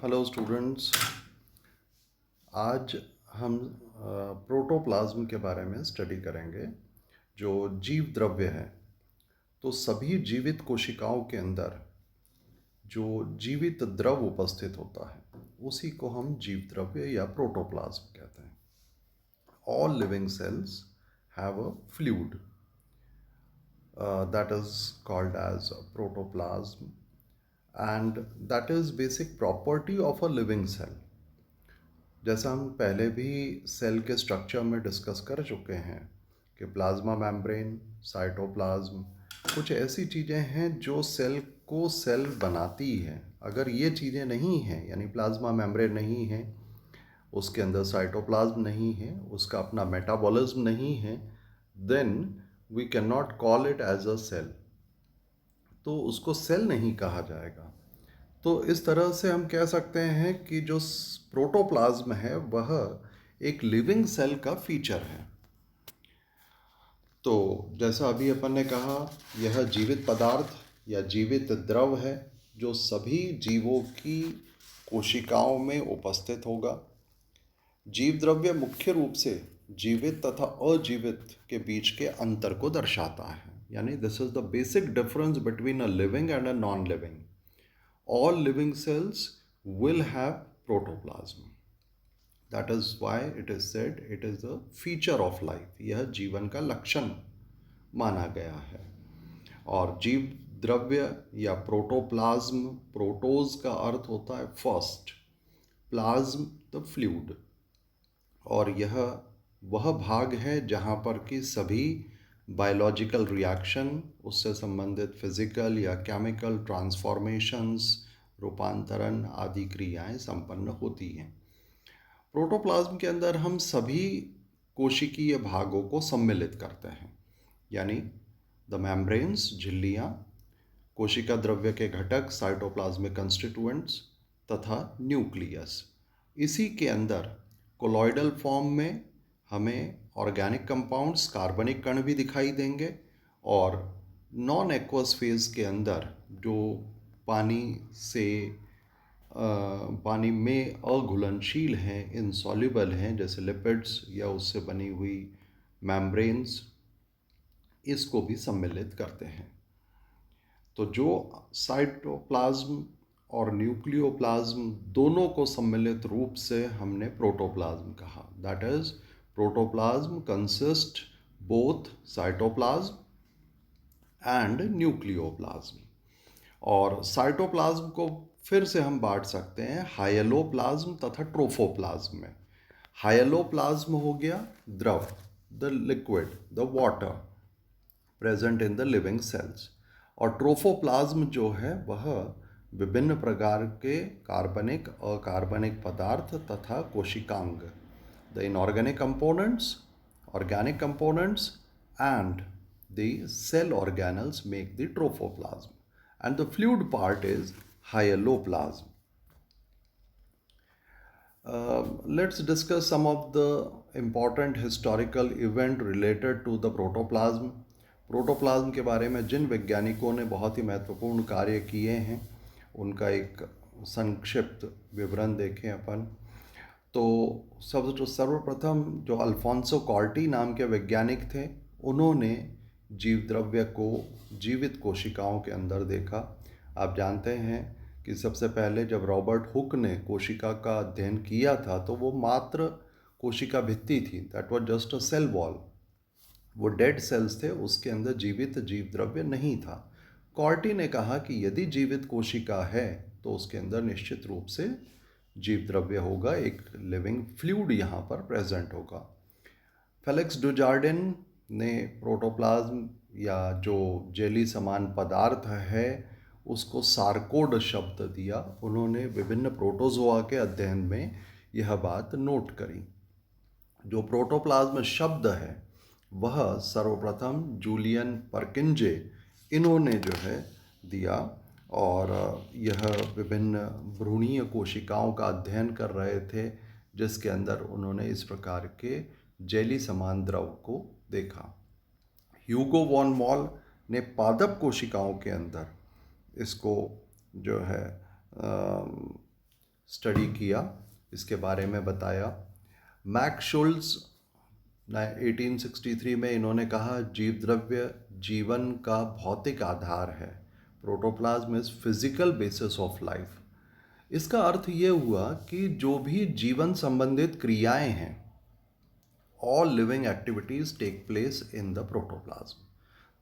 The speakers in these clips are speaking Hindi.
Hello students. आज हम प्रोटोप्लाज्म के बारे में स्टडी करेंगे जो जीव द्रव्य है। तो सभी जीवित कोशिकाओं के अंदर जो जीवित द्रव उपस्थित होता है उसी को हम जीव द्रव्य या प्रोटोप्लाज्म कहते हैं। All living cells have a fluid that is called as protoplasm, and that is basic property of a living cell. जैसा हम पहले भी सेल के स्ट्रक्चर में डिस्कस कर चुके हैं कि प्लाज्मा मेम्ब्रेन, साइटोप्लाज्म कुछ ऐसी चीज़ें हैं जो सेल को सेल बनाती हैं। अगर ये चीज़ें नहीं हैं, यानी प्लाज्मा मेम्ब्रेन नहीं है, उसके अंदर साइटोप्लाज्म नहीं है, उसका अपना मेटाबॉलिज्म नहीं है, then we can not call it as a cell, तो उसको सेल नहीं कहा जाएगा। तो इस तरह से हम कह सकते हैं कि जो प्रोटोप्लाज्म है वह एक लिविंग सेल का फीचर है। तो जैसा अभी अपन ने कहा, यह जीवित पदार्थ या जीवित द्रव है जो सभी जीवों की कोशिकाओं में उपस्थित होगा। जीव द्रव्य मुख्य रूप से जीवित तथा अजीवित के बीच के अंतर को दर्शाता है, यानी this is the basic difference between a living and a non living. All living cells will have protoplasm. That is why it is said it is a feature of life. यह जीवन का लक्षण माना गया है। और जीव द्रव्य या प्रोटोप्लाज्म, प्रोटोज का अर्थ होता है फर्स्ट, प्लाज्म द फ्लूइड, और यह वह भाग है जहाँ पर कि सभी बायोलॉजिकल रिएक्शन, उससे संबंधित फिजिकल या केमिकल ट्रांसफॉर्मेशंस, रूपांतरण आदि क्रियाएं संपन्न होती हैं। प्रोटोप्लाज्म के अंदर हम सभी कोशिकीय भागों को सम्मिलित करते हैं, यानी द मेम्ब्रेन्स, झिल्लियाँ, कोशिका द्रव्य के घटक साइटोप्लाज्मिक कंस्टिट्यूएंट्स तथा न्यूक्लियस। इसी के अंदर कोलॉइडल फॉर्म में हमें ऑर्गेनिक कंपाउंड्स, कार्बनिक कण भी दिखाई देंगे, और नॉन एक्वस फेज के अंदर जो पानी से पानी में अघुलनशील हैं, इनसॉल्युबल हैं, जैसे लिपिड्स या उससे बनी हुई मेम्ब्रेन्स, इसको भी सम्मिलित करते हैं। तो जो साइटोप्लाज्म और न्यूक्लियोप्लाज्म दोनों को सम्मिलित रूप से हमने प्रोटोप्लाज्म कहा। That is protoplasm consist both cytoplasm and nucleoplasm. और साइटोप्लाज्म को फिर से हम बांट सकते हैं हाइलोप्लाज्म तथा ट्रोफोप्लाज्म में। हाइलोप्लाज्म हो गया द्रव, the liquid, the water present in the living sales, और ट्रोफोप्लाज्म जो है वह विभिन्न प्रकार के कार्बनिक, अकार्बनिक पदार्थ तथा कोशिकांग, the inorganic components, organic components, and the cell organelles make the trophoplasm, and the fluid part is hyaloplasm. Let's discuss some of the important historical event related to the protoplasm. Protoplasm के बारे में जिन वैज्ञानिकों ने बहुत ही महत्वपूर्ण कार्य किए हैं उनका एक संक्षिप्त विवरण देखें अपन। तो सर्वप्रथम जो अल्फोंसो कॉर्टी नाम के वैज्ञानिक थे, उन्होंने जीव द्रव्य को जीवित कोशिकाओं के अंदर देखा। आप जानते हैं कि सबसे पहले जब रॉबर्ट हुक ने कोशिका का अध्ययन किया था तो वो मात्र कोशिका भित्ति थी, that was just a cell wall, वो डेड सेल्स थे, उसके अंदर जीवित जीव द्रव्य नहीं था। कॉर्टी ने कहा कि यदि जीवित कोशिका है तो उसके अंदर निश्चित रूप से जीव द्रव्य होगा, एक लिविंग फ्लूइड यहाँ पर प्रेजेंट होगा। फेलिक्स डुजार्डिन ने प्रोटोप्लाज्म या जो जेली समान पदार्थ है उसको सार्कोड शब्द दिया। उन्होंने विभिन्न प्रोटोजोआ के अध्ययन में यह बात नोट करी। जो प्रोटोप्लाज्म शब्द है वह सर्वप्रथम जूलियन परकिंजे, इन्होंने जो है दिया, और यह विभिन्न भ्रूणीय कोशिकाओं का अध्ययन कर रहे थे जिसके अंदर उन्होंने इस प्रकार के जेली समान द्रव को देखा। ह्यूगो वॉन मॉल ने पादप कोशिकाओं के अंदर इसको जो है स्टडी किया, इसके बारे में बताया। मैक्स शुल्ट्ज 1863 में इन्होंने कहा जीव द्रव्य जीवन का भौतिक आधार है। Protoplasm is physical basis of life. इसका अर्थ ये हुआ कि जो भी जीवन संबंधित क्रियाएं हैं, all living activities take place in the protoplasm.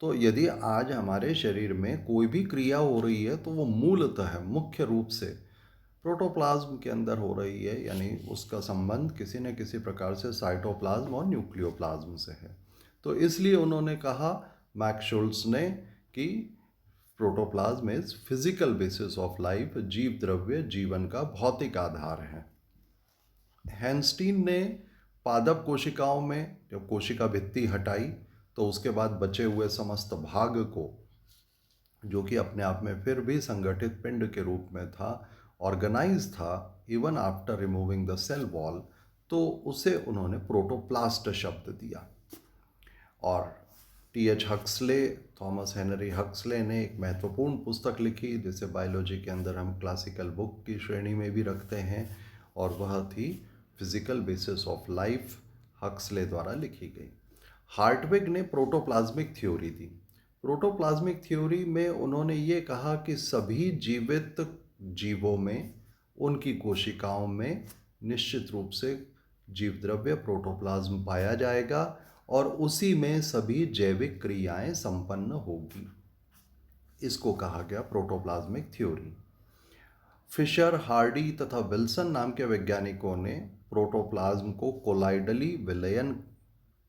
तो यदि आज हमारे शरीर में कोई भी क्रिया हो रही है तो वो मूलतः मुख्य रूप से प्रोटोप्लाज्म के अंदर हो रही है, यानी उसका संबंध किसी न किसी प्रकार से साइटोप्लाज्म और न्यूक्लियोप्लाज्म से है। तो इसलिए उन्होंने कहा, मैक्स शुल्ट्ज ने, कि protoplasm is physical basis of life, जीव द्रव्य जीवन का भौतिक आधार है। हैंस्टीन ने पादप कोशिकाओं में जब कोशिका भित्ति हटाई तो उसके बाद बचे हुए समस्त भाग को, जो कि अपने आप में फिर भी संगठित पिंड के रूप में था, ऑर्गेनाइज था even after removing the cell wall, तो उसे उन्होंने प्रोटोप्लास्ट शब्द दिया। और T H. Huxley, Thomas Henry Huxley ने एक महत्वपूर्ण पुस्तक लिखी जिसे बायोलॉजी के अंदर हम क्लासिकल बुक की श्रेणी में भी रखते हैं, और वह थी physical basis of life, Huxley द्वारा लिखी गई। हार्टविग ने प्रोटोप्लाज्मिक थ्योरी दी। प्रोटोप्लाज्मिक थ्योरी में उन्होंने ये कहा कि सभी जीवित जीवों में, उनकी कोशिकाओं में निश्चित रूप से जीव द्रव्य प्रोटोप्लाज्म पाया जाएगा और उसी में सभी जैविक क्रियाएं संपन्न होगी। इसको कहा गया प्रोटोप्लाज्मिक थ्योरी। फिशर, हार्डी तथा विल्सन नाम के वैज्ञानिकों ने प्रोटोप्लाज्म को कोलाइडली विलयन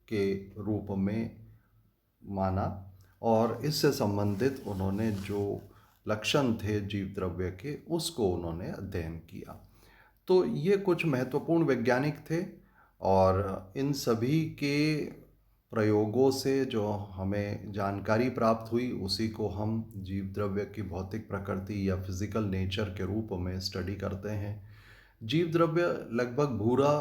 के रूप में माना, और इससे संबंधित उन्होंने जो लक्षण थे जीव द्रव्य के, उसको उन्होंने अध्ययन किया। तो ये कुछ महत्वपूर्ण वैज्ञानिक थे, और इन सभी के प्रयोगों से जो हमें जानकारी प्राप्त हुई उसी को हम जीव द्रव्य की भौतिक प्रकृति या फिजिकल नेचर के रूप में स्टडी करते हैं। जीव द्रव्य लगभग भूरा,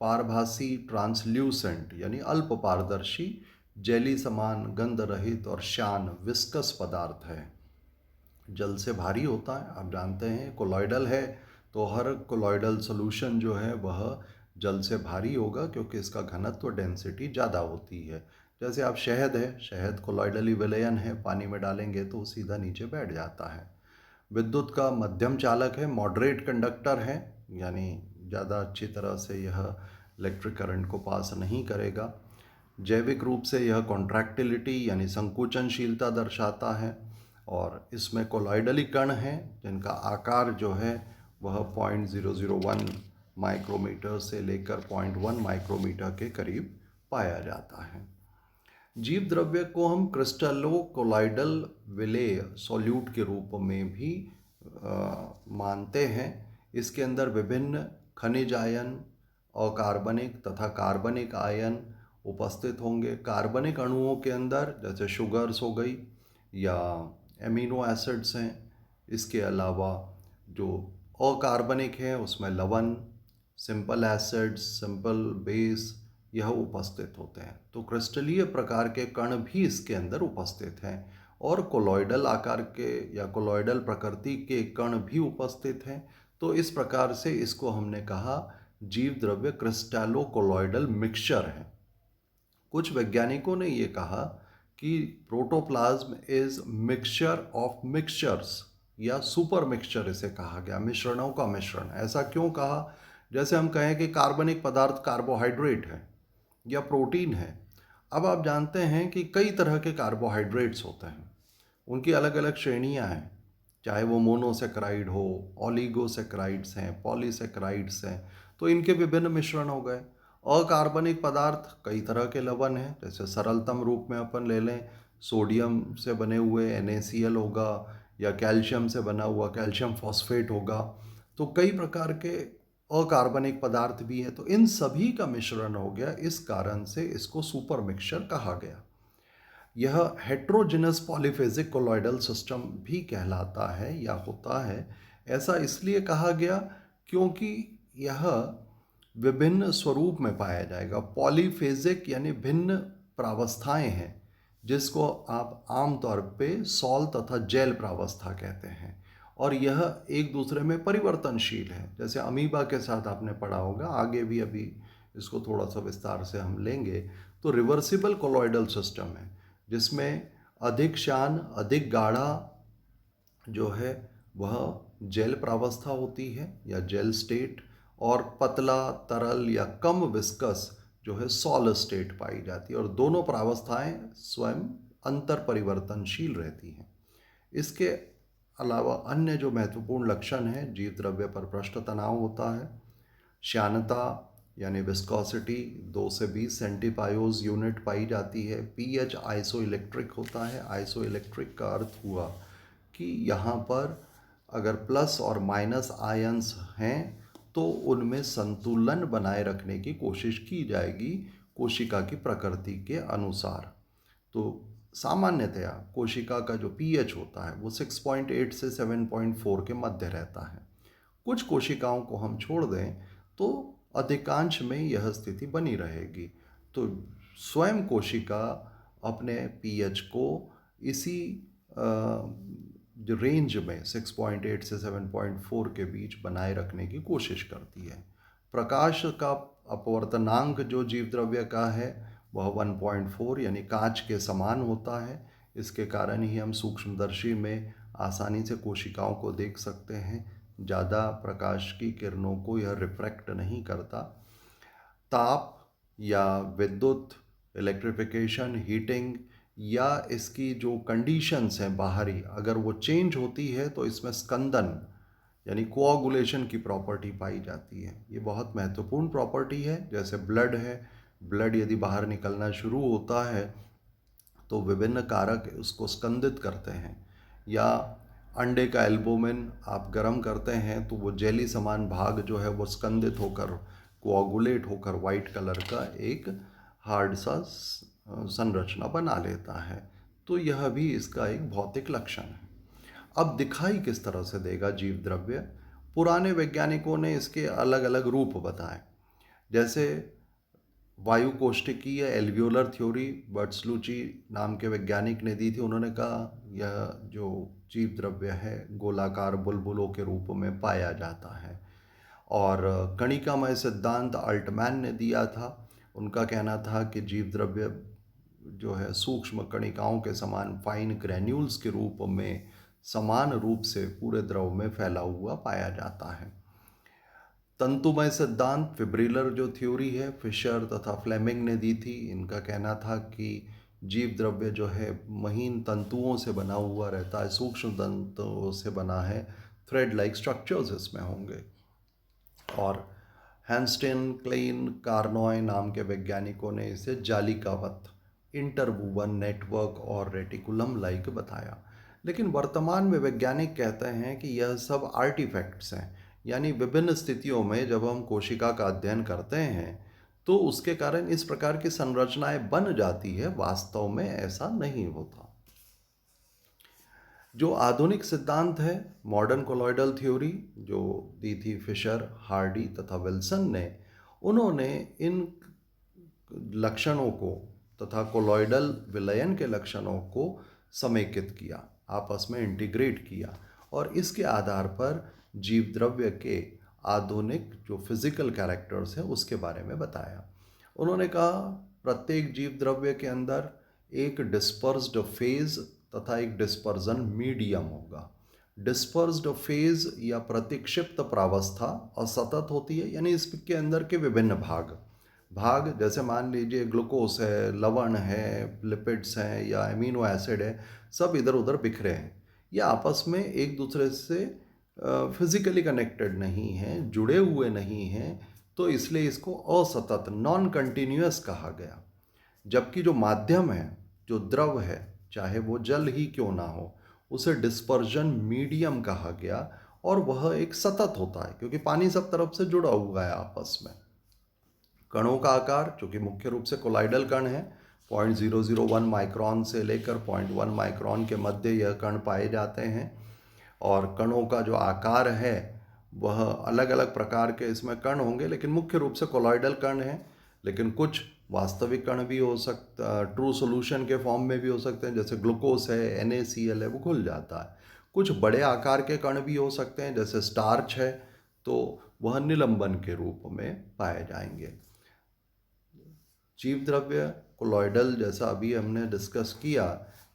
पारभासी, ट्रांसल्यूसेंट यानी अल्प पारदर्शी, जेली समान, गंध रहित और शान विस्कस पदार्थ है। जल से भारी होता है, आप जानते हैं कोलॉइडल है, तो हर कोलॉइडल सॉल्यूशन जो है वह जल से भारी होगा क्योंकि इसका घनत्व, डेंसिटी ज़्यादा होती है। जैसे आप शहद है, शहद कोलॉइडली विलयन है, पानी में डालेंगे तो सीधा नीचे बैठ जाता है। विद्युत का मध्यम चालक है, मॉडरेट कंडक्टर है, यानी ज़्यादा अच्छी तरह से यह इलेक्ट्रिक करंट को पास नहीं करेगा। जैविक रूप से यह कॉन्ट्रैक्टिलिटी यानी संकुचनशीलता दर्शाता है, और इसमें कोलॉइडली कण हैं जिनका आकार जो है वह 0.001 माइक्रोमीटर से लेकर 0.1 माइक्रोमीटर के करीब पाया जाता है। जीव द्रव्य को हम क्रिस्टलो कोलॉइडल विलेय सॉल्यूट के रूप में भी मानते हैं। इसके अंदर विभिन्न खनिज आयन, अकार्बनिक तथा कार्बनिक आयन उपस्थित होंगे। कार्बनिक अणुओं के अंदर जैसे शुगर्स हो गई या एमिनो एसिड्स हैं। इसके अलावा जो अकार्बनिक है उसमें लवण, सिंपल एसिड्स, सिंपल बेस यह उपस्थित होते हैं। तो क्रिस्टलीय प्रकार के कण भी इसके अंदर उपस्थित हैं, और कोलॉइडल आकार के या कोलॉइडल प्रकृति के कण भी उपस्थित हैं। तो इस प्रकार से इसको हमने कहा जीव द्रव्य क्रिस्टलो कोलॉइडल मिक्सचर है। कुछ वैज्ञानिकों ने ये कहा कि protoplasm is mixture of mixtures, या सुपर मिक्सचर इसे कहा गया, मिश्रणों का मिश्रण। ऐसा क्यों कहा? जैसे हम कहें कि कार्बनिक पदार्थ कार्बोहाइड्रेट है या प्रोटीन है। अब आप जानते हैं कि कई तरह के कार्बोहाइड्रेट्स होते हैं, उनकी अलग अलग श्रेणियां हैं, चाहे वो मोनोसेक्राइड हो, ओलिगोसेक्राइड्स हैं, पॉलीसेक्राइड्स हैं, तो इनके विभिन्न मिश्रण हो गए। अकार्बनिक पदार्थ कई तरह के लवण हैं, जैसे सरलतम रूप में अपन ले लें सोडियम से बने हुए NaCl होगा, या कैल्शियम से बना हुआ कैल्शियम फॉस्फेट होगा। तो कई प्रकार के अकार्बनिक पदार्थ भी हैं, तो इन सभी का मिश्रण हो गया, इस कारण से इसको सुपर मिक्सचर कहा गया। यह हेट्रोजिनस पॉलीफेजिक कोलॉइडल सिस्टम भी कहलाता है या होता है। ऐसा इसलिए कहा गया क्योंकि यह विभिन्न स्वरूप में पाया जाएगा। पॉलीफेजिक यानी भिन्न प्रावस्थाएं हैं, जिसको आप आमतौर पे सॉल तथा जेल प्रावस्था कहते हैं। और यह एक दूसरे में परिवर्तनशील है। जैसे अमीबा के साथ आपने पढ़ा होगा, आगे भी अभी इसको थोड़ा सा विस्तार से हम लेंगे। तो रिवर्सिबल कोलॉइडल सिस्टम है जिसमें अधिक शान, अधिक गाढ़ा जो है वह जेल प्रावस्था होती है या जेल स्टेट, और पतला तरल या कम विस्कस जो है सॉलिड स्टेट पाई जाती है, और दोनों प्रावस्थाएं स्वयं अंतर परिवर्तनशील रहती हैं। इसके अलावा अन्य जो महत्वपूर्ण लक्षण है, जीव द्रव्य पर पृष्ठ तनाव होता है, श्यानता यानी विस्कोसिटी 2 से 20 सेंटीपायोज यूनिट पाई जाती है, पीएच आइसोइलेक्ट्रिक होता है। आइसोइलेक्ट्रिक का अर्थ हुआ कि यहाँ पर अगर प्लस और माइनस आयंस हैं तो उनमें संतुलन बनाए रखने की कोशिश की जाएगी कोशिका की प्रकृति के अनुसार। तो सामान्यतया कोशिका का जो पीएच होता है वो 6.8 से 7.4 के मध्य रहता है। कुछ कोशिकाओं को हम छोड़ दें तो अधिकांश में यह स्थिति बनी रहेगी। तो स्वयं कोशिका अपने पीएच को इसी जो रेंज में 6.8 से 7.4 के बीच बनाए रखने की कोशिश करती है। प्रकाश का अपवर्तनांक जो जीव द्रव्य का है वह 1.4 यानी कांच के समान होता है। इसके कारण ही हम सूक्ष्मदर्शी में आसानी से कोशिकाओं को देख सकते हैं। ज़्यादा प्रकाश की किरणों को यह रिफ्रैक्ट नहीं करता। ताप या विद्युत, इलेक्ट्रिफिकेशन, हीटिंग या इसकी जो कंडीशंस हैं बाहरी, अगर वो चेंज होती है तो इसमें स्कंदन यानी कोआगुलेशन की प्रॉपर्टी पाई जाती है। ये बहुत महत्वपूर्ण प्रॉपर्टी है। जैसे ब्लड है, ब्लड यदि बाहर निकलना शुरू होता है तो विभिन्न कारक उसको स्कंदित करते हैं। या अंडे का एल्बुमिन आप गर्म करते हैं तो वो जेली समान भाग जो है वो स्कंदित होकर, कोआगुलेट होकर वाइट कलर का एक हार्ड सा संरचना बना लेता है। तो यह भी इसका एक भौतिक लक्षण है। अब दिखाई किस तरह से देगा जीव द्रव्य? पुराने वैज्ञानिकों ने इसके अलग अलग रूप बताए। जैसे वायु कोष्ठकीय एल्वियोलर थ्योरी बर्ट्सलुची नाम के वैज्ञानिक ने दी थी। उन्होंने कहा यह जो जीव द्रव्य है गोलाकार बुलबुलों के रूप में पाया जाता है। और कणिकामय सिद्धांत अल्टमैन ने दिया था। उनका कहना था कि जीव द्रव्य जो है सूक्ष्म कणिकाओं के समान फाइन ग्रैन्यूल्स के रूप में समान रूप से पूरे द्रव में फैला हुआ पाया जाता है। तंतुमय सिद्धांत फिब्रिलर जो थ्योरी है फिशर तथा फ्लेमिंग ने दी थी। इनका कहना था कि जीव द्रव्य जो है महीन तंतुओं से बना हुआ रहता है, सूक्ष्म तंतुओं से बना है, थ्रेड लाइक स्ट्रक्चर्स इसमें होंगे। और हैंस्टेन, क्लेन, कार्नॉय नाम के वैज्ञानिकों ने इसे जालिकावत, इंटरवूवन नेटवर्क और रेटिकुलम लाइक बताया। लेकिन वर्तमान में वैज्ञानिक कहते हैं कि यह सब आर्टिफैक्ट्स हैं, यानी विभिन्न स्थितियों में जब हम कोशिका का अध्ययन करते हैं तो उसके कारण इस प्रकार की संरचनाएं बन जाती है। वास्तव में ऐसा नहीं होता। जो आधुनिक सिद्धांत है मॉडर्न कोलॉइडल थ्योरी जो दी थी फिशर, हार्डी तथा विल्सन ने, उन्होंने इन लक्षणों को तथा कोलॉइडल विलयन के लक्षणों को समेकित किया, आपस में इंटीग्रेट किया, और इसके आधार पर जीव द्रव्य के आधुनिक जो फिजिकल कैरेक्टर्स हैं उसके बारे में बताया। उन्होंने कहा प्रत्येक जीव द्रव्य के अंदर एक डिस्पर्स्ड फेज तथा एक डिस्पर्जन मीडियम होगा। डिस्पर्स्ड फेज या प्रतिक्षिप्त प्रावस्था असतत होती है, यानी इसके अंदर के विभिन्न भाग जैसे मान लीजिए ग्लूकोज है, लवण है, लिपिड्स हैं या एमिनो एसिड है, सब इधर उधर बिखरे हैं। ये आपस में एक दूसरे से फिजिकली कनेक्टेड नहीं हैं, जुड़े हुए नहीं हैं, तो इसलिए इसको असतत, नॉन कंटिन्यूअस कहा गया। जबकि जो माध्यम है, जो द्रव है, चाहे वो जल ही क्यों ना हो, उसे डिस्पर्जन मीडियम कहा गया, और वह एक सतत होता है क्योंकि पानी सब तरफ से जुड़ा हुआ है आपस में। कणों का आकार जो कि मुख्य रूप से कोलाइडल कण है, 0.001 माइक्रोन से लेकर 0.1 माइक्रोन के मध्य यह कण पाए जाते हैं। और कणों का जो आकार है वह अलग अलग प्रकार के इसमें कण होंगे, लेकिन मुख्य रूप से कोलॉइडल कण हैं। लेकिन कुछ वास्तविक कण भी हो सकता, ट्रू सॉल्यूशन के फॉर्म में भी हो सकते हैं, जैसे ग्लूकोज है, NaCl है, वो घुल जाता है। कुछ बड़े आकार के कण भी हो सकते हैं, जैसे स्टार्च है तो वह निलंबन के रूप में पाए जाएंगे। जीव द्रव्य कोलॉइडल, जैसा अभी हमने डिस्कस किया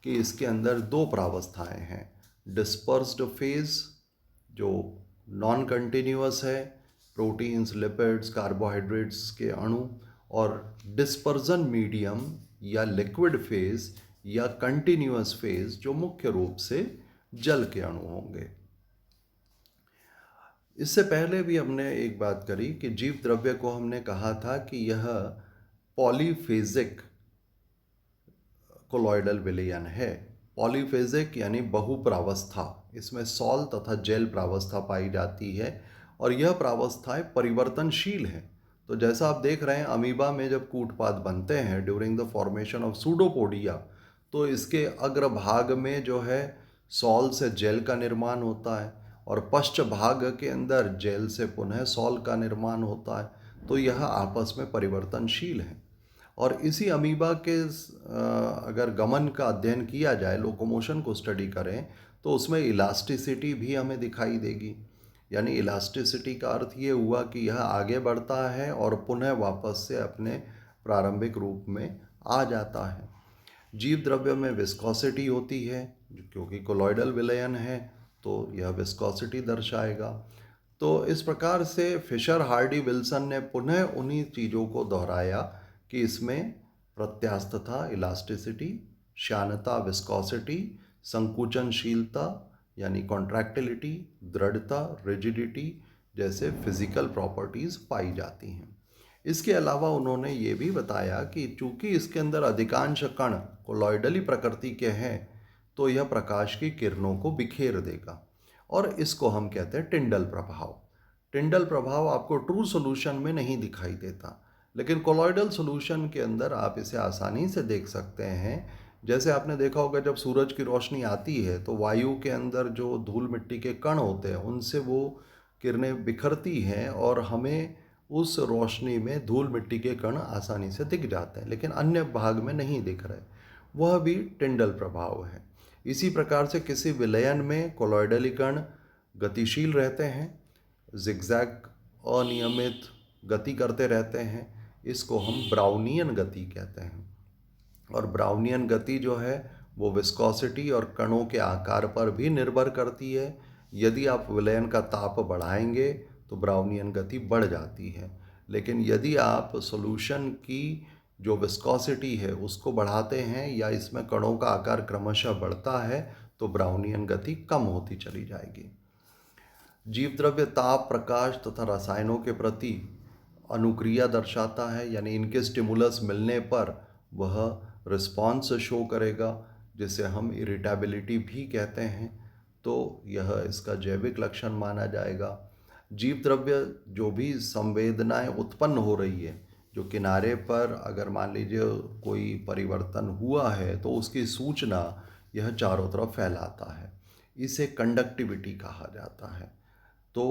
कि इसके अंदर दो प्रावस्थाएं हैं, डिस्पर्स्ड फेज जो नॉन कंटिन्यूअस है, प्रोटीन्स, लिपिड्स, कार्बोहाइड्रेट्स के अणु, और डिस्पर्जन मीडियम या लिक्विड फेज या कंटिन्यूअस फेज जो मुख्य रूप से जल के अणु होंगे। इससे पहले भी हमने एक बात करी कि जीव द्रव्य को हमने कहा था कि यह पॉलीफेजिक कोलॉइडल विलयन है। पॉलीफेजिक यानी बहुप्रावस्था, इसमें सॉल तथा जेल प्रावस्था पाई जाती है और यह प्रावस्थाएं परिवर्तनशील हैं। तो जैसा आप देख रहे हैं, अमीबा में जब कूटपाद बनते हैं during the formation of pseudopodia, तो इसके अग्रभाग में जो है सॉल से जेल का निर्माण होता है और पश्च भाग के अंदर जेल से पुनः सॉल का निर्माण होता है। तो यह आपस में परिवर्तनशील है और इसी अमीबा के अगर गमन का अध्ययन किया जाए, लोकोमोशन को स्टडी करें, तो उसमें इलास्टिसिटी भी हमें दिखाई देगी। यानी इलास्टिसिटी का अर्थ ये हुआ कि यह आगे बढ़ता है और पुनः वापस से अपने प्रारंभिक रूप में आ जाता है। जीव द्रव्य में विस्कोसिटी होती है, क्योंकि कोलॉइडल विलयन है तो यह विस्कोसिटी दर्शाएगा। तो इस प्रकार से फिशर हार्डी विल्सन ने पुनः उन्हीं चीज़ों को दोहराया कि इसमें प्रत्यास्थता इलास्टिसिटी, श्यानता विस्कोसिटी, संकुचनशीलता यानी कॉन्ट्रैक्टिलिटी, दृढ़ता रिजिडिटी जैसे फिजिकल प्रॉपर्टीज़ पाई जाती हैं। इसके अलावा उन्होंने ये भी बताया कि चूंकि इसके अंदर अधिकांश कण कोलॉइडली प्रकृति के हैं तो यह प्रकाश की किरणों को बिखेर देगा और इसको हम कहते हैं टिंडल प्रभाव। टिंडल प्रभाव आपको ट्रू सॉल्यूशन में नहीं दिखाई देता, लेकिन कोलॉइडल सॉल्यूशन के अंदर आप इसे आसानी से देख सकते हैं। जैसे आपने देखा होगा, जब सूरज की रोशनी आती है तो वायु के अंदर जो धूल मिट्टी के कण होते हैं उनसे वो किरणें बिखरती हैं और हमें उस रोशनी में धूल मिट्टी के कण आसानी से दिख जाते हैं, लेकिन अन्य भाग में नहीं दिख रहे। वह भी टिंडल प्रभाव है। इसी प्रकार से किसी विलयन में कोलॉइडली कण गतिशील रहते हैं, जिगजैग अनियमित गति करते रहते हैं, इसको हम ब्राउनियन गति कहते हैं। और ब्राउनियन गति जो है वो विस्कोसिटी और कणों के आकार पर भी निर्भर करती है। यदि आप विलयन का ताप बढ़ाएंगे तो ब्राउनियन गति बढ़ जाती है, लेकिन यदि आप सॉल्यूशन की जो विस्कोसिटी है उसको बढ़ाते हैं या इसमें कणों का आकार क्रमशः बढ़ता है तो ब्राउनियन गति कम होती चली जाएगी। जीव द्रव्य ताप, प्रकाश तथा रसायनों के प्रति अनुक्रिया दर्शाता है, यानी इनके स्टिमुलस मिलने पर वह रिस्पॉन्स शो करेगा, जिसे हम इरिटेबिलिटी भी कहते हैं। तो यह इसका जैविक लक्षण माना जाएगा। जीव द्रव्य जो भी संवेदनाएं उत्पन्न हो रही है, जो किनारे पर अगर मान लीजिए कोई परिवर्तन हुआ है तो उसकी सूचना यह चारों तरफ फैलाता है, इसे कंडक्टिविटी कहा जाता है। तो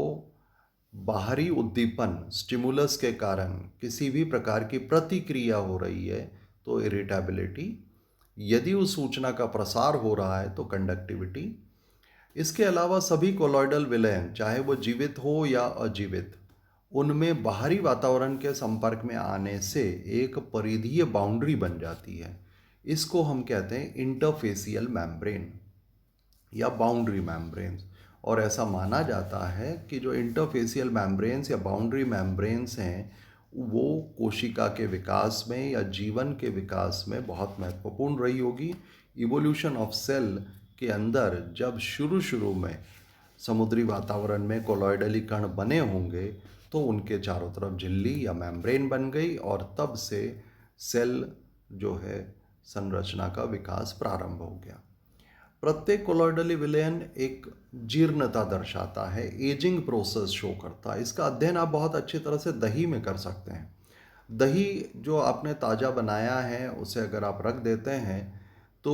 बाहरी उद्दीपन स्टिमुलस के कारण किसी भी प्रकार की प्रतिक्रिया हो रही है तो इरिटेबिलिटी, यदि उस सूचना का प्रसार हो रहा है तो कंडक्टिविटी। इसके अलावा सभी कोलॉइडल विलयन, चाहे वो जीवित हो या अजीवित, उनमें बाहरी वातावरण के संपर्क में आने से एक परिधीय बाउंड्री बन जाती है। इसको हम कहते हैं इंटरफेसियल मेम्ब्रेन या बाउंड्री मेम्ब्रेन्स। और ऐसा माना जाता है कि जो इंटरफेसियल मेम्ब्रेन्स या बाउंड्री मेम्ब्रेन्स हैं वो कोशिका के विकास में या जीवन के विकास में बहुत महत्वपूर्ण रही होगी। इवोल्यूशन ऑफ सेल के अंदर जब शुरू में समुद्री वातावरण में कोलॉइडली कण बने होंगे तो उनके चारों तरफ झिल्ली या मेम्ब्रेन बन गई और तब से सेल जो है संरचना का विकास प्रारंभ हो गया। प्रत्येक कोलॉइडली विलयन एक जीर्णता दर्शाता है, एजिंग प्रोसेस शो करता है। इसका अध्ययन आप बहुत अच्छी तरह से दही में कर सकते हैं। दही जो आपने ताज़ा बनाया है उसे अगर आप रख देते हैं तो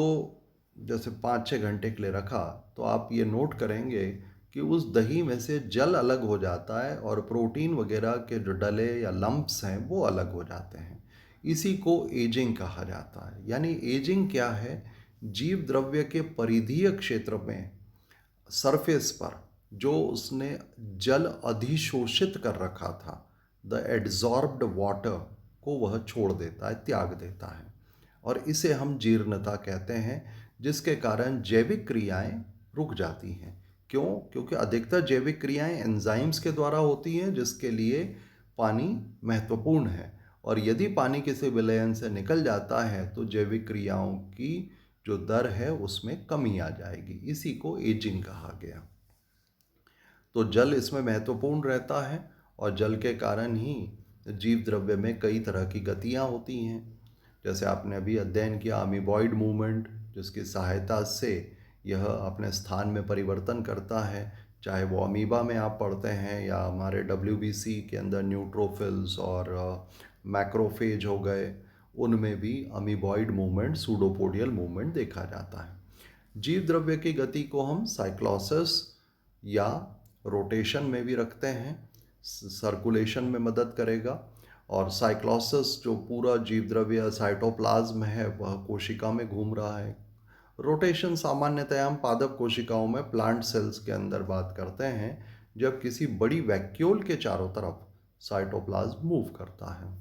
जैसे 5-6 घंटे के लिए रखा तो आप ये नोट करेंगे कि उस दही में से जल अलग हो जाता है और प्रोटीन वगैरह के जो डले या लंप्स हैं वो अलग हो जाते हैं। इसी को एजिंग कहा जाता है। यानी एजिंग क्या है? जीव द्रव्य के परिधीय क्षेत्र में सरफेस पर जो उसने जल अधिशोषित कर रखा था, द एड्जॉर्ब्ड वाटर को वह छोड़ देता है, त्याग देता है, और इसे हम जीर्णता कहते हैं, जिसके कारण जैविक क्रियाएं रुक जाती हैं। क्यों? क्योंकि अधिकतर जैविक क्रियाएं एंजाइम्स के द्वारा होती हैं, जिसके लिए पानी महत्वपूर्ण है, और यदि पानी किसी विलयन से निकल जाता है तो जैविक क्रियाओं की जो दर है उसमें कमी आ जाएगी। इसी को एजिंग कहा गया। तो जल इसमें महत्वपूर्ण रहता है, और जल के कारण ही जीव द्रव्य में कई तरह की गतियाँ होती हैं। जैसे आपने अभी अध्ययन किया अमीबॉइड मूवमेंट, जिसकी सहायता से यह अपने स्थान में परिवर्तन करता है, चाहे वो अमीबा में आप पढ़ते हैं या हमारे WBC के अंदर न्यूट्रोफिल्स और मैक्रोफेज हो गए, उनमें भी अमीबॉइड मूवमेंट, सूडोपोडियल मूवमेंट देखा जाता है। जीव द्रव्य की गति को हम साइक्लोसिस या रोटेशन में भी रखते हैं, सर्कुलेशन में मदद करेगा, और साइक्लोसिस जो पूरा जीव द्रव्य साइटोप्लाज्म है वह कोशिका में घूम रहा है। रोटेशन सामान्यतः हम पादप कोशिकाओं में प्लांट सेल्स के अंदर बात करते हैं, जब किसी बड़ी वैक्यूल के चारों तरफ साइटोप्लाज्म मूव करता है।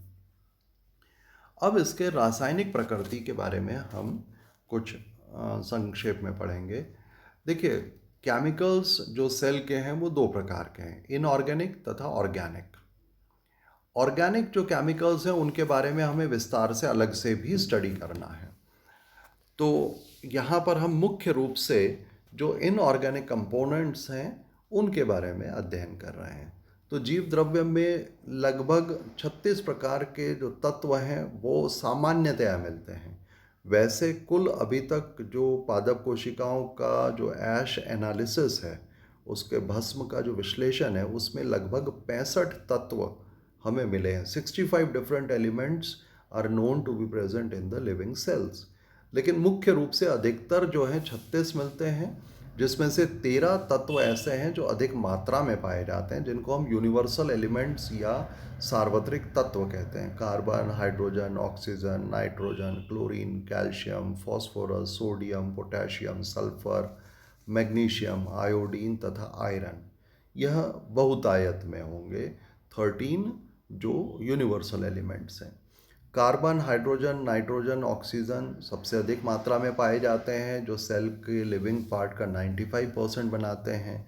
अब इसके रासायनिक प्रकृति के बारे में हम कुछ संक्षेप में पढ़ेंगे। देखिए, केमिकल्स जो सेल के हैं वो दो प्रकार के हैं, इनऑर्गेनिक तथा ऑर्गेनिक। ऑर्गेनिक जो केमिकल्स हैं उनके बारे में हमें विस्तार से अलग से भी स्टडी करना है। तो यहाँ पर हम मुख्य रूप से जो इनऑर्गेनिक कंपोनेंट्स हैं उनके बारे में अध्ययन कर रहे हैं। तो जीव द्रव्य में लगभग 36 प्रकार के जो तत्व हैं वो सामान्यतया मिलते हैं। वैसे कुल अभी तक जो पादप कोशिकाओं का जो ऐश एनालिसिस है, उसके भस्म का जो विश्लेषण है, उसमें लगभग 65 तत्व हमें मिले हैं। 65 different elements are known to be present in the living cells. लेकिन मुख्य रूप से अधिकतर जो है 36 मिलते हैं, जिसमें से 13 तत्व ऐसे हैं जो अधिक मात्रा में पाए जाते हैं, जिनको हम यूनिवर्सल एलिमेंट्स या सार्वत्रिक तत्व कहते हैं। Carbon, hydrogen, oxygen, nitrogen, chlorine, calcium, phosphorus, sodium, potassium, sulphur, magnesium, iodine तथा आयरन। यह बहुतायत में होंगे 13 जो यूनिवर्सल एलिमेंट्स हैं। कार्बन, हाइड्रोजन, नाइट्रोजन, ऑक्सीजन सबसे अधिक मात्रा में पाए जाते हैं, जो सेल के लिविंग पार्ट का 95% बनाते हैं,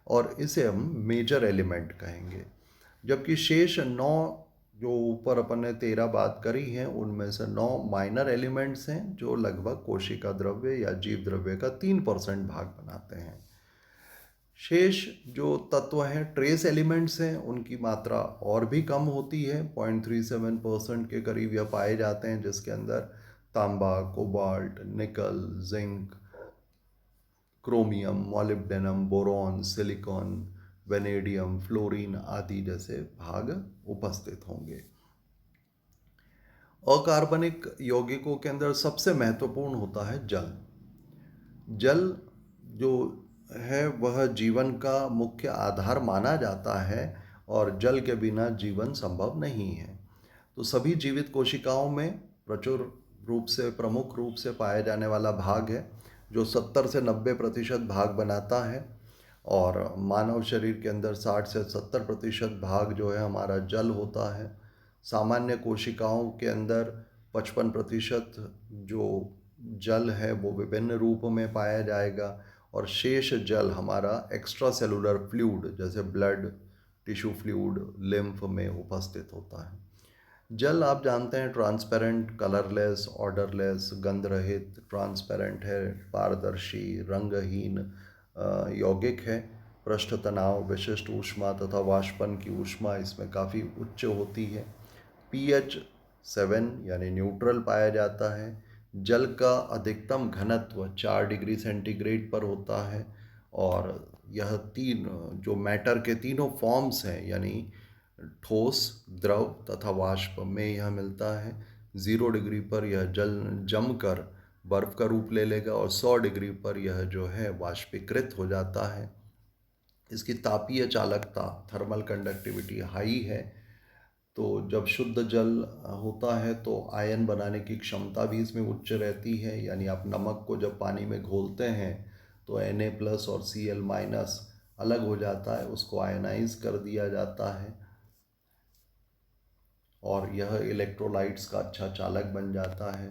और इसे हम मेजर एलिमेंट कहेंगे। जबकि शेष 9 जो ऊपर अपन ने 13 बात करी हैं, उनमें से 9 माइनर एलिमेंट्स हैं जो लगभग कोशिका द्रव्य या जीव द्रव्य का 3% भाग बनाते हैं। शेष जो तत्व हैं ट्रेस एलिमेंट्स हैं, उनकी मात्रा और भी कम होती है, 0.37% के करीब यह पाए जाते हैं, जिसके अंदर तांबा, कोबाल्ट, निकल, zinc, chromium, molybdenum, boron, silicon, vanadium, fluorine आदि जैसे भाग उपस्थित होंगे। अकार्बनिक यौगिकों के अंदर सबसे महत्वपूर्ण होता है जल। जल जो है वह जीवन का मुख्य आधार माना जाता है, और जल के बिना जीवन संभव नहीं है। तो सभी जीवित कोशिकाओं में प्रचुर रूप से, प्रमुख रूप से पाया जाने वाला भाग है, जो 70 से 90% भाग बनाता है, और मानव शरीर के अंदर 60 से 70% भाग जो है हमारा जल होता है। सामान्य कोशिकाओं के अंदर 55% जो जल है वो विभिन्न रूप में पाया जाएगा, और शेष जल हमारा एक्स्ट्रा सेलुलर फ्लूइड जैसे ब्लड, टिश्यू फ्लूइड, लिम्फ में उपस्थित होता है। जल आप जानते हैं ट्रांसपेरेंट, कलरलेस, ऑर्डरलेस, गंध रहित, ट्रांसपेरेंट है, पारदर्शी, रंगहीन यौगिक है। पृष्ठ तनाव, विशिष्ट ऊष्मा तथा वाष्पन की ऊष्मा इसमें काफ़ी उच्च होती है। pH 7 यानी न्यूट्रल पाया जाता है। जल का अधिकतम घनत्व 4 डिग्री सेंटीग्रेड पर होता है, और यह तीन जो मैटर के तीनों फॉर्म्स हैं, यानी ठोस, द्रव तथा वाष्प में यह मिलता है। 0 डिग्री पर यह जल जमकर बर्फ का रूप ले लेगा, और 100 डिग्री पर यह जो है वाष्पीकृत हो जाता है। इसकी तापीय चालकता, थर्मल कंडक्टिविटी हाई है। तो जब शुद्ध जल होता है तो आयन बनाने की क्षमता भी इसमें उच्च रहती है, यानी आप नमक को जब पानी में घोलते हैं तो Na+ और Cl- अलग हो जाता है, उसको आयनाइज कर दिया जाता है और यह इलेक्ट्रोलाइट्स का अच्छा चालक बन जाता है।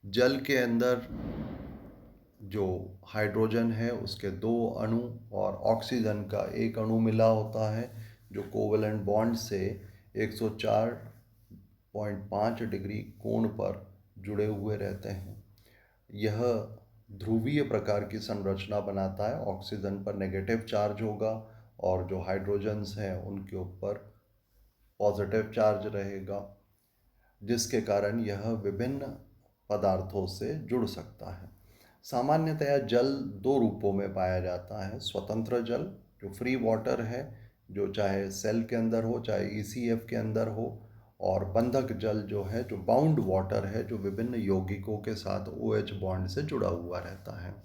जल के अंदर जो हाइड्रोजन है उसके 2 अणु और ऑक्सीजन का 1 अणु मिला होता है, जो कोवलेंट बॉन्ड से 104.5 डिग्री कोण पर जुड़े हुए रहते हैं। यह ध्रुवीय प्रकार की संरचना बनाता है। ऑक्सीजन पर नेगेटिव चार्ज होगा और जो हाइड्रोजन्स हैं उनके ऊपर पॉजिटिव चार्ज रहेगा, जिसके कारण यह विभिन्न पदार्थों से जुड़ सकता है। सामान्यतया जल 2 रूपों में पाया जाता है। स्वतंत्र जल जो फ्री वाटर है, जो चाहे सेल के अंदर हो चाहे ECF के अंदर हो, और बंधक जल जो है, जो बाउंड वाटर है, जो विभिन्न यौगिकों के साथ OH बॉन्ड से जुड़ा हुआ रहता है।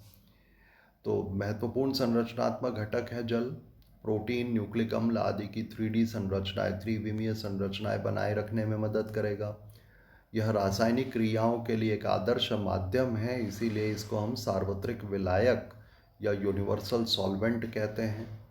तो महत्वपूर्ण संरचनात्मक घटक है जल। प्रोटीन, न्यूक्लिक अम्ल आदि की 3D संरचनाएं, त्रिविमीय संरचनाएं बनाए रखने में मदद करेगा। यह रासायनिक क्रियाओं के लिए एक आदर्श माध्यम है, इसीलिए इसको हम सार्वत्रिक विलायक या यूनिवर्सल सॉल्वेंट कहते हैं।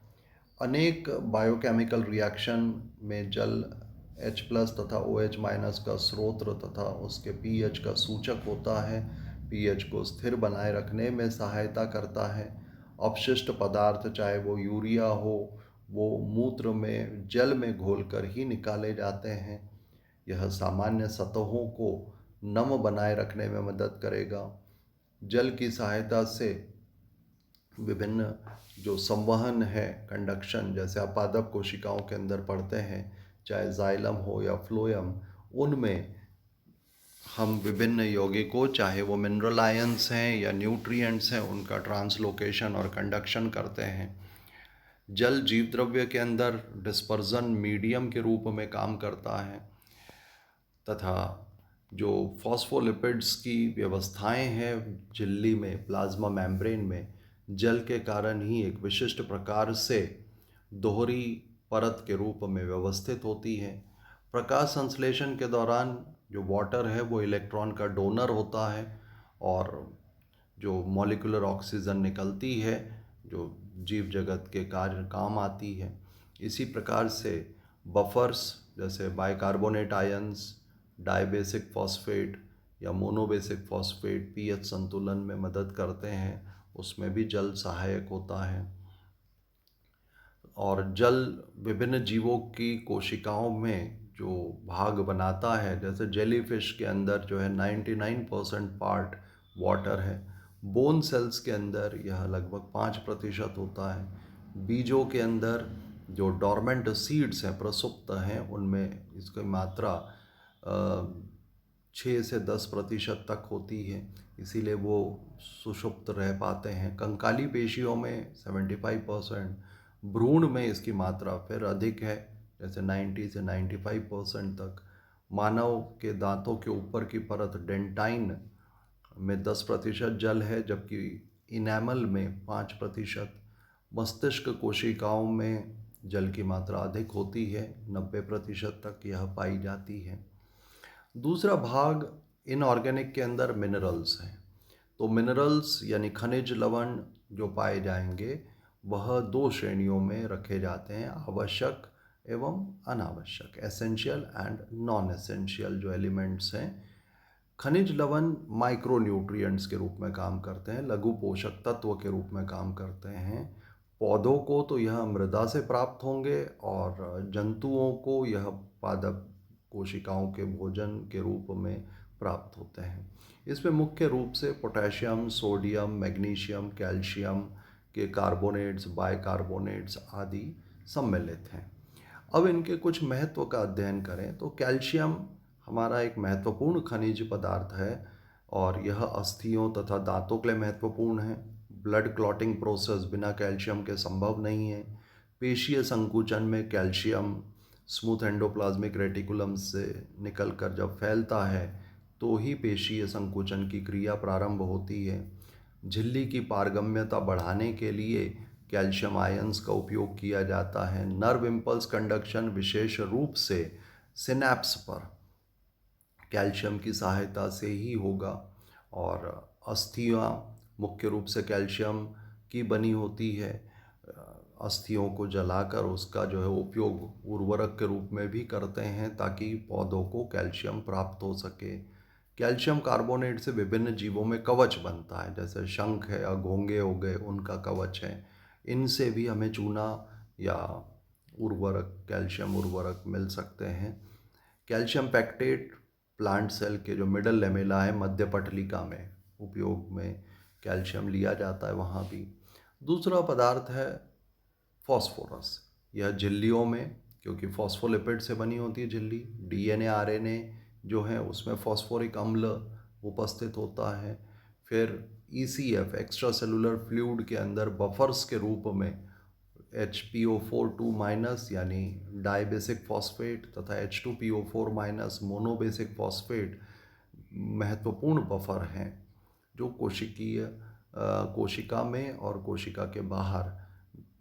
अनेक बायोकेमिकल रिएक्शन में जल H+ तथा OH- का स्रोत तथा उसके pH का सूचक होता है। pH को स्थिर बनाए रखने में सहायता करता है। अपशिष्ट पदार्थ, चाहे वो यूरिया हो, वो मूत्र में जल में घोलकर ही निकाले जाते हैं। यह सामान्य सतहों को नम बनाए रखने में मदद करेगा। जल की सहायता से विभिन्न जो संवहन है, कंडक्शन, जैसे आप पादप कोशिकाओं के अंदर पढ़ते हैं, चाहे जाइलम हो या फ्लोएम, उनमें हम विभिन्न यौगिकों, चाहे वो मिनरल आयंस हैं या न्यूट्रिएंट्स हैं, उनका ट्रांसलोकेशन और कंडक्शन करते हैं। जल जीव द्रव्य के अंदर डिस्पर्जन मीडियम के रूप में काम करता है तथा जो फॉस्फोलिपिड्स की व्यवस्थाएं हैं झिल्ली में, प्लाज्मा मेम्ब्रेन में, जल के कारण ही एक विशिष्ट प्रकार से दोहरी परत के रूप में व्यवस्थित होती है। प्रकाश संश्लेषण के दौरान जो वाटर है वो इलेक्ट्रॉन का डोनर होता है और जो मॉलिक्यूलर ऑक्सीजन निकलती है जो जीव जगत के कार्य काम आती है। इसी प्रकार से बफर्स जैसे बाइकार्बोनेट आयंस, डाइबेसिक फॉस्फेट या मोनोबेसिक फॉस्फेट पीएच संतुलन में मदद करते हैं, उसमें भी जल सहायक होता है। और जल विभिन्न जीवों की कोशिकाओं में जो भाग बनाता है, जैसे जेलीफिश के अंदर जो है 99% पार्ट वाटर है। बोन सेल्स के अंदर यह लगभग 5% होता है। बीजों के अंदर जो डॉर्मेंट सीड्स हैं, प्रसुप्त हैं, उनमें इसकी मात्रा 6 से 10% तक होती है, इसीलिए वो सुषुप्त रह पाते हैं। कंकाली पेशियों में 75%, भ्रूण में इसकी मात्रा फिर अधिक है, जैसे 90 से 95% तक। मानव के दांतों के ऊपर की परत डेंटाइन में 10% जल है, जबकि इनेमल में 5%। मस्तिष्क कोशिकाओं में जल की मात्रा अधिक होती है, 90% तक यह पाई जाती है। दूसरा भाग इनऑर्गेनिक के अंदर मिनरल्स हैं। तो मिनरल्स यानी खनिज लवण जो पाए जाएंगे वह 2 श्रेणियों में रखे जाते हैं, आवश्यक एवं अनावश्यक, एसेंशियल एंड नॉन एसेंशियल जो एलिमेंट्स हैं। खनिज लवण माइक्रो न्यूट्रिएंट्स के रूप में काम करते हैं, लघु पोषक तत्व के रूप में काम करते हैं। पौधों को तो यह मृदा से प्राप्त होंगे और जंतुओं को यह पादप कोशिकाओं के भोजन के रूप में प्राप्त होते हैं। इसमें मुख्य रूप से पोटेशियम, सोडियम, मैग्नीशियम, कैल्शियम के कार्बोनेट्स, बाइकार्बोनेट्स आदि सम्मिलित हैं। अब इनके कुछ महत्व का अध्ययन करें तो कैल्शियम हमारा एक महत्वपूर्ण खनिज पदार्थ है और यह अस्थियों तथा दांतों के लिए महत्वपूर्ण है। ब्लड क्लॉटिंग प्रोसेस बिना कैल्शियम के संभव नहीं है। पेशीय संकुचन में कैल्शियम स्मूथ एंडोप्लाज्मिक रेटिकुलम से निकलकर जब फैलता है तो ही पेशीय संकुचन की क्रिया प्रारंभ होती है। झिल्ली की पारगम्यता बढ़ाने के लिए कैल्शियम आयंस का उपयोग किया जाता है। नर्व इम्पल्स कंडक्शन विशेष रूप से सिनैप्स पर कैल्शियम की सहायता से ही होगा और अस्थियां मुख्य रूप से कैल्शियम की बनी होती है। अस्थियों को जलाकर उसका जो है उपयोग उर्वरक के रूप में भी करते हैं ताकि पौधों को कैल्शियम प्राप्त हो सके। कैल्शियम कार्बोनेट से विभिन्न जीवों में कवच बनता है, जैसे शंख है या घोंगे हो गए, उनका कवच है। इनसे भी हमें चूना या उर्वरक, कैल्शियम उर्वरक मिल सकते हैं। कैल्शियम पैक्टेट प्लांट सेल के जो मिडल लेमेला है, मध्य पटलिका में उपयोग में कैल्शियम लिया जाता है, वहाँ भी। दूसरा पदार्थ है फॉस्फोरस। यह झिल्लियों में, क्योंकि फॉस्फोलिपिड से बनी होती है झिल्ली, डीएनए आरएनए जो है उसमें फॉस्फोरिक अम्ल उपस्थित होता है। फिर ईसीएफ, एक्स्ट्रा सेलुलर फ्लूइड के अंदर बफर्स के रूप में HPO4 2- यानी डाइबेसिक फॉस्फेट तथा H2PO4- मोनोबेसिक फॉस्फेट महत्वपूर्ण बफर हैं जो कोशिका में और कोशिका के बाहर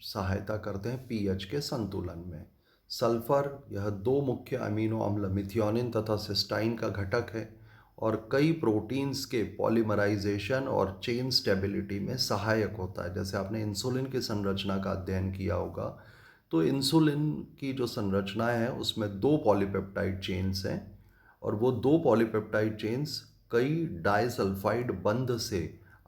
सहायता करते हैं पीएच के संतुलन में। सल्फर, यह दो मुख्य अमीनो अम्ल मिथियोनिन तथा सिस्टाइन का घटक है और कई प्रोटीन्स के पॉलीमराइजेशन और चेन स्टेबिलिटी में सहायक होता है। जैसे आपने इंसुलिन की संरचना का अध्ययन किया होगा, तो इंसुलिन की जो संरचना है उसमें 2 पॉलीपेप्टाइड चेन्स हैं और वो 2 पॉलीपेप्टाइड चेन्स कई डाइसल्फाइड बंध से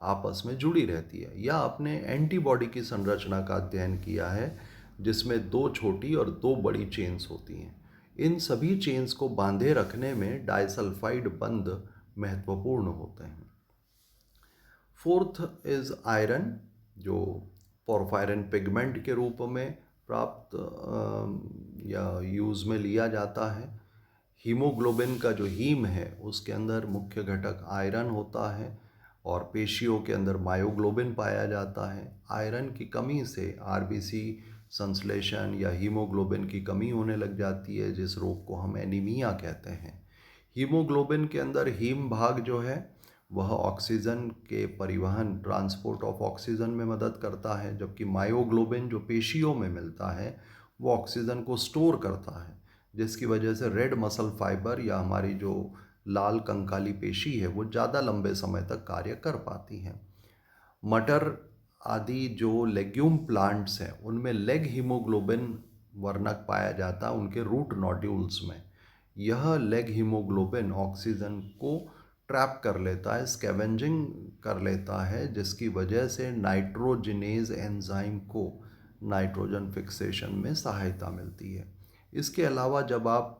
आपस में जुड़ी रहती है। या आपने एंटीबॉडी की संरचना का अध्ययन किया है जिसमें 2 छोटी और 2 बड़ी चेन्स होती हैं। इन सभी चेन्स को बांधे रखने में डाइसल्फाइड बंध महत्वपूर्ण होते हैं। फोर्थ इज आयरन, जो पोर्फायरिन पिगमेंट के रूप में प्राप्त या यूज़ में लिया जाता है। हीमोग्लोबिन का जो हीम है उसके अंदर मुख्य घटक आयरन होता है और पेशियों के अंदर मायोग्लोबिन पाया जाता है। आयरन की कमी से आरबीसी संश्लेषण या हीमोग्लोबिन की कमी होने लग जाती है, जिस रोग को हम एनीमिया कहते हैं। हीमोग्लोबिन के अंदर हीम भाग जो है वह ऑक्सीजन के परिवहन, ट्रांसपोर्ट ऑफ ऑक्सीजन में मदद करता है, जबकि मायोग्लोबिन जो पेशियों में मिलता है वो ऑक्सीजन को स्टोर करता है, जिसकी वजह से रेड मसल फाइबर या हमारी जो लाल कंकाली पेशी है वो ज़्यादा लंबे समय तक कार्य कर पाती हैं। मटर आदि जो लेग्यूम प्लांट्स हैं उनमें लेग हीमोग्लोबिन वर्णक पाया जाता है उनके रूट नोड्यूल्स में। यह लेग हीमोग्लोबिन ऑक्सीजन को ट्रैप कर लेता है, स्कैवेंजिंग कर लेता है, जिसकी वजह से नाइट्रोजिनेज एंजाइम को नाइट्रोजन फिक्सेशन में सहायता मिलती है। इसके अलावा जब आप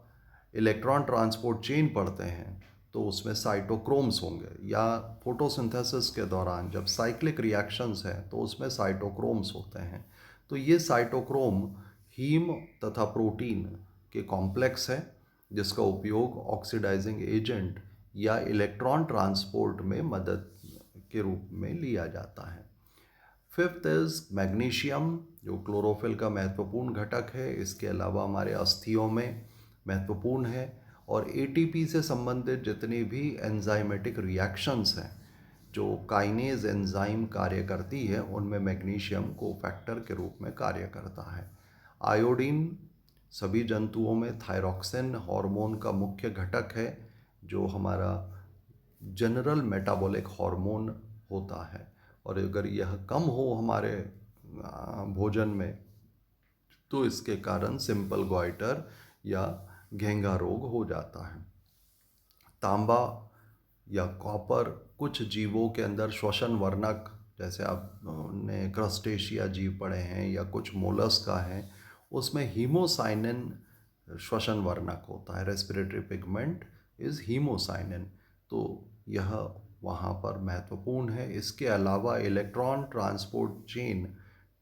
इलेक्ट्रॉन ट्रांसपोर्ट चेन पढ़ते हैं तो उसमें साइटोक्रोम्स होंगे, या फोटोसिंथेसिस के दौरान जब साइक्लिक रिएक्शंस हैं तो उसमें साइटोक्रोम्स होते हैं। तो ये साइटोक्रोम हीम तथा प्रोटीन के कॉम्प्लेक्स है जिसका उपयोग ऑक्सीडाइजिंग एजेंट या इलेक्ट्रॉन ट्रांसपोर्ट में मदद के रूप में लिया जाता है। फिफ्थ इज मैग्नीशियम, जो क्लोरोफिल का महत्वपूर्ण घटक है। इसके अलावा हमारे अस्थियों में महत्वपूर्ण है और एटीपी से संबंधित जितनी भी एंजाइमेटिक रिएक्शंस हैं जो काइनेज एंजाइम कार्य करती है उनमें मैग्नीशियम को फैक्टर के रूप में कार्य करता है। आयोडीन सभी जंतुओं में थायरॉक्सिन हार्मोन का मुख्य घटक है जो हमारा जनरल मेटाबॉलिक हार्मोन होता है, और अगर यह कम हो हमारे भोजन में तो इसके कारण सिंपल गॉइटर या घेंघा रोग हो जाता है। तांबा या कॉपर कुछ जीवों के अंदर श्वसन वर्णक, जैसे आपने क्रस्टेशिया जीव पढ़े हैं या कुछ मोलस्का हैं, उसमें हीमोसाइनिन श्वसन वर्णक होता है। रेस्पिरेटरी पिगमेंट इज़ हीमोसाइनिन, तो यह वहाँ पर महत्वपूर्ण है। इसके अलावा इलेक्ट्रॉन ट्रांसपोर्ट चेन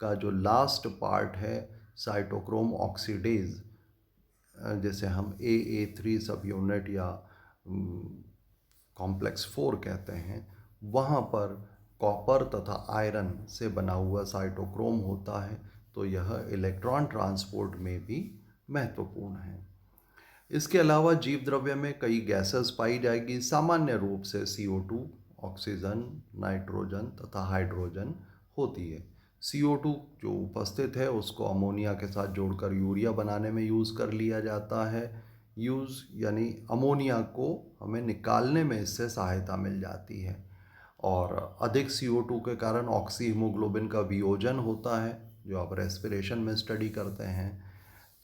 का जो लास्ट पार्ट है साइटोक्रोम ऑक्सीडेज, जैसे हम AA3 सब यूनिट या कॉम्प्लेक्स 4 कहते हैं, वहाँ पर कॉपर तथा आयरन से बना हुआ साइटोक्रोम होता है, तो यह इलेक्ट्रॉन ट्रांसपोर्ट में भी महत्वपूर्ण है। इसके अलावा जीव द्रव्य में कई गैसेस पाई जाएगी। सामान्य रूप से CO2, ऑक्सीजन, नाइट्रोजन तथा हाइड्रोजन होती है। CO2 जो उपस्थित है उसको अमोनिया के साथ जोड़कर यूरिया बनाने में यूज़ कर लिया जाता है। यानी अमोनिया को हमें निकालने में इससे सहायता मिल जाती है। और अधिक CO2 के कारण ऑक्सी हीमोग्लोबिन का वियोजन होता है, जो आप रेस्पिरेशन में स्टडी करते हैं,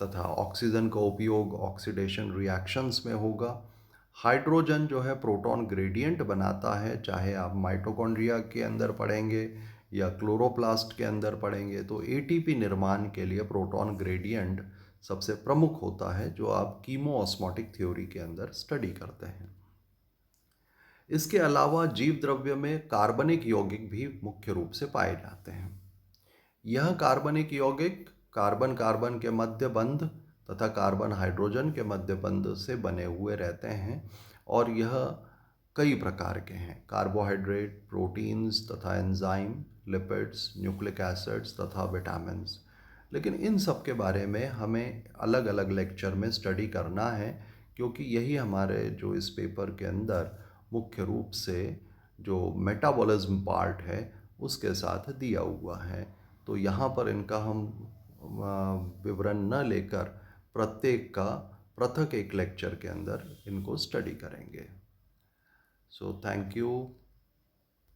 तथा ऑक्सीजन का उपयोग ऑक्सीडेशन रिएक्शंस में होगा। हाइड्रोजन जो है प्रोटॉन ग्रेडियंट बनाता है, चाहे आप माइटोकॉन्ड्रिया के अंदर पढ़ेंगे या क्लोरोप्लास्ट के अंदर पढ़ेंगे, तो ATP निर्माण के लिए प्रोटॉन ग्रेडियंट सबसे प्रमुख होता है, जो आप कीमोऑस्मोटिक थ्योरी के अंदर स्टडी करते हैं। इसके अलावा जीव द्रव्य में कार्बनिक यौगिक भी मुख्य रूप से पाए जाते हैं। यह कार्बनिक यौगिक कार्बन कार्बन के मध्य बंध तथा कार्बन हाइड्रोजन के मध्य बंध से बने हुए रहते हैं, और यह कई प्रकार के हैं: कार्बोहाइड्रेट, प्रोटीन्स तथा एंजाइम, लिपिड्स, न्यूक्लिक एसिड्स तथा विटामिन्स। लेकिन इन सब के बारे में हमें अलग अलग लेक्चर में स्टडी करना है, क्योंकि यही हमारे जो इस पेपर के अंदर मुख्य रूप से जो मेटाबॉलिज्म पार्ट है उसके साथ दिया हुआ है। तो यहाँ पर इनका हम विवरण न लेकर प्रत्येक का पृथक एक लेक्चर के अंदर इनको स्टडी करेंगे। So thank you.